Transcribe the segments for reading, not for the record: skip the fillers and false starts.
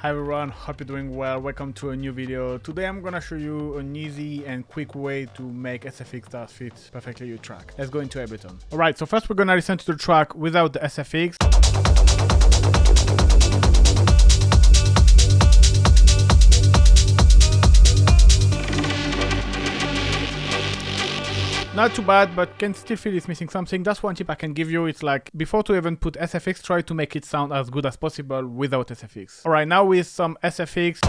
Hi everyone, hope you're doing well. Welcome to a new video. Today I'm gonna show you an easy and quick way to make SFX that fits perfectly your track. Let's go into Ableton. Alright, so first we're gonna listen to the track without the SFX. Not too bad, but can still feel it's missing something. That's one tip I can give you. It's like, before to even put SFX, try to make it sound as good as possible without SFX. Alright, now with some SFX.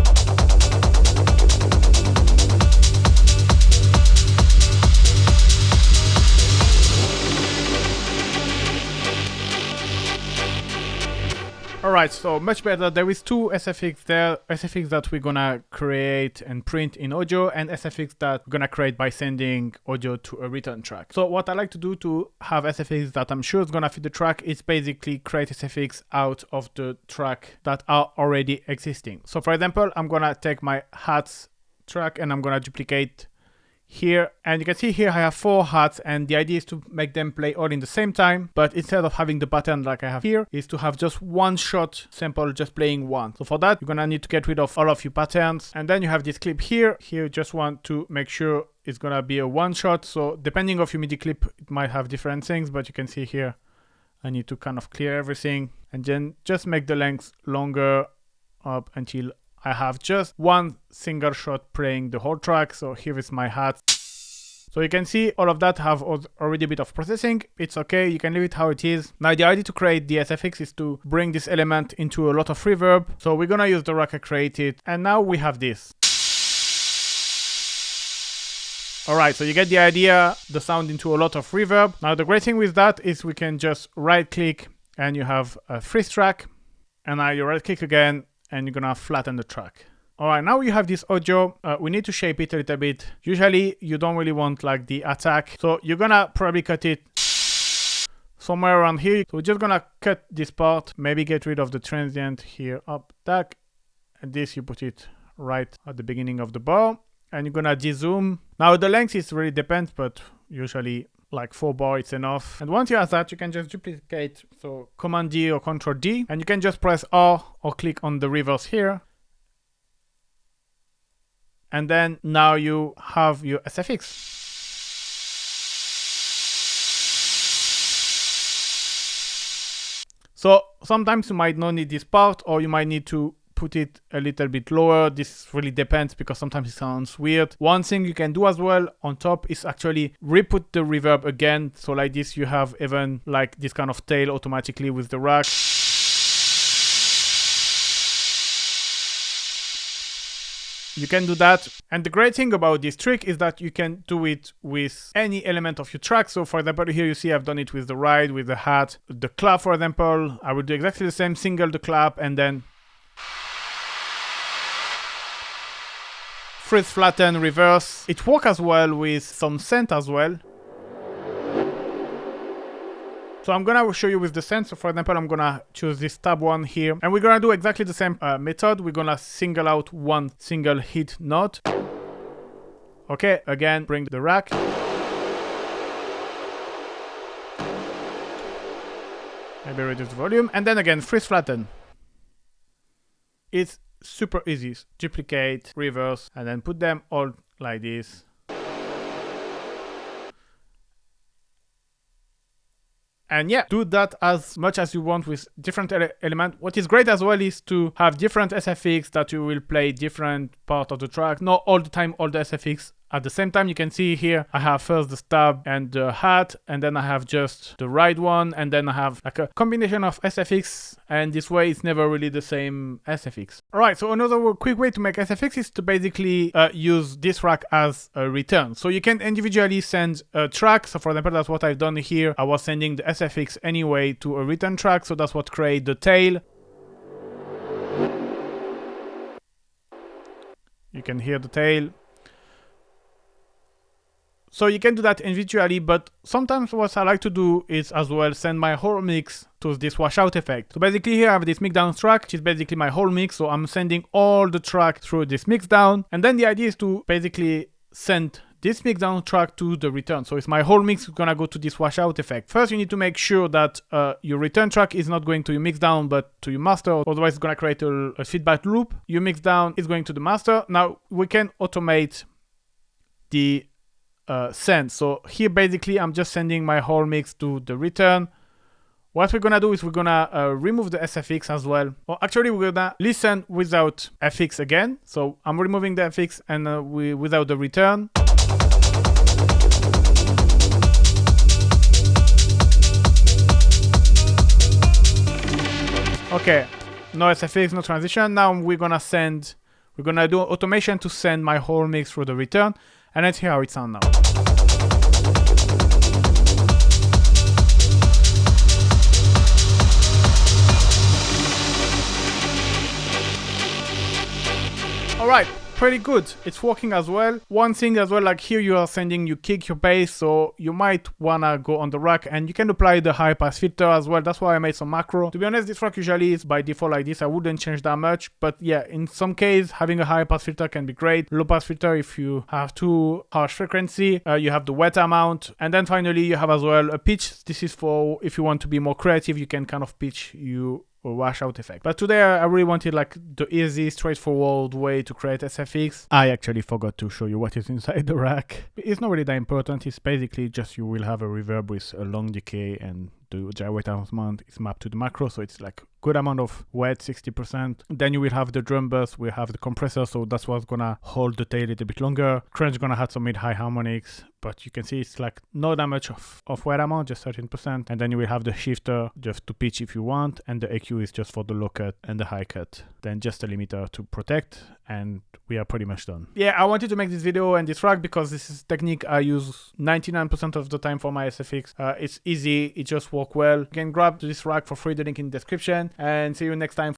Alright, so much better. There is two SFX there. SFX that we're gonna create and print in audio, and SFX that we're gonna create by sending audio to a return track. So what I like to do to have SFX that I'm sure is gonna fit the track is basically create SFX out of the track that are already existing. So for example, I'm gonna take my hats track and I'm gonna duplicate here, and you can see here I have 4 hats, and the idea is to make them play all in the same time, but instead of having the pattern like I have here, is to have just one shot sample just playing one. So for that you're gonna need to get rid of all of your patterns, and then you have this clip here. Here you just want to make sure it's gonna be a one shot, so depending on your MIDI clip it might have different things, but you can see here I need to kind of clear everything and then just make the length longer up until I have just one single shot playing the whole track. So here is my hat. So you can see all of that have already a bit of processing. It's okay, you can leave it how it is. Now the idea to create the SFX is to bring this element into a lot of reverb. So we're gonna use the rack I created, and now we have this. Alright, so you get the idea, the sound into a lot of reverb. Now the great thing with that is we can just right click and you have a freeze track, and now you right click again and you're gonna flatten the track. Alright, now you have this audio. We need to shape it a little bit. Usually you don't really want like the attack, so you're gonna probably cut it somewhere around here. So we're just gonna cut this part, maybe get rid of the transient here up that, and this you put it right at the beginning of the bar, and you're gonna de-zoom. Now the length is really depends, but usually like 4 bar it's enough. And once you have that, you can just duplicate, so Command D or Control D, and you can just press R or click on the reverse here. And then now you have your SFX. So sometimes you might not need this part, or you might need to put it a little bit lower. This really depends because sometimes it sounds weird. One thing you can do as well on top is actually re-put the reverb again. So like this you have even like this kind of tail automatically with the rack. You can do that. And the great thing about this trick is that you can do it with any element of your track. So for example, here you see I've done it with the ride, with the hat, the clap for example. I will do exactly the same, single the clap and then freeze, flatten, reverse. It works as well with some synth as well. So I'm gonna show you with the synth. So for example, I'm gonna choose this tab one here, and we're gonna do exactly the same method. We're gonna single out one single hit note. Okay, again, bring the rack. Maybe reduce the volume, and then again, freeze, flatten. It's super easy. Duplicate, reverse, and then put them all like this. And yeah, do that as much as you want with different elements. What is great as well is to have different SFX that you will play different part of the track. Not all the time, all the SFX at the same time. You can see here, I have first the stab and the hat, and then I have just the ride one, and then I have like a combination of SFX, and this way it's never really the same SFX. Alright, so another quick way to make SFX is to basically use this rack as a return. So you can individually send a track. So for example, that's what I've done here. I was sending the SFX anyway to a return track, so that's what creates the tail. You can hear the tail. So you can do that individually, but sometimes what I like to do is as well send my whole mix to this washout effect. So basically here I have this mix down track, which is basically my whole mix. So I'm sending all the track through this mix down. And then the idea is to basically send this mix down track to the return. So it's my whole mix is gonna go to this washout effect. First, you need to make sure that your return track is not going to your mix down, but to your master. Otherwise, it's gonna create a feedback loop. Your mix down is going to the master. Now we can automate the send. So here, basically, I'm just sending my whole mix to the return. What we're gonna do is we're gonna remove the SFX as well. Or actually, we're gonna listen without FX again. So I'm removing the FX and without the return. Okay, no SFX, no transition. Now we're gonna do automation to send my whole mix through the return. And let's hear how it sounds now. Alright, pretty good. It's working as well. One thing as well, like here you are sending your kick, your bass, so you might wanna go on the rack and you can apply the high pass filter as well. That's why I made some macro. To be honest, this rack usually is by default like this. I wouldn't change that much, but yeah, in some case, having a high pass filter can be great. Low pass filter if you have too harsh frequency. You have the wet amount, and then finally you have as well a pitch. This is for if you want to be more creative, you can kind of pitch you washout effect. But today I really wanted like the easy, straightforward way to create SFX. I actually forgot to show you what is inside the rack. It's not really that important. It's basically just you will have a reverb with a long decay, and the gyrate amount is mapped to the macro, so it's like good amount of wet, 60%. Then you will have the drum bus, we have the compressor, so that's what's gonna hold the tail a little bit longer. Crunch gonna have some mid-high harmonics, but you can see it's like not that much of wet amount, just 13%. And then you will have the shifter just to pitch if you want, and the EQ is just for the low cut and the high cut. Then just a limiter to protect, and we are pretty much done. Yeah, I wanted to make this video and this rack because this is technique I use 99% of the time for my SFX. It's easy, it just works well. You can grab this rack for free, the link in the description, and see you next time.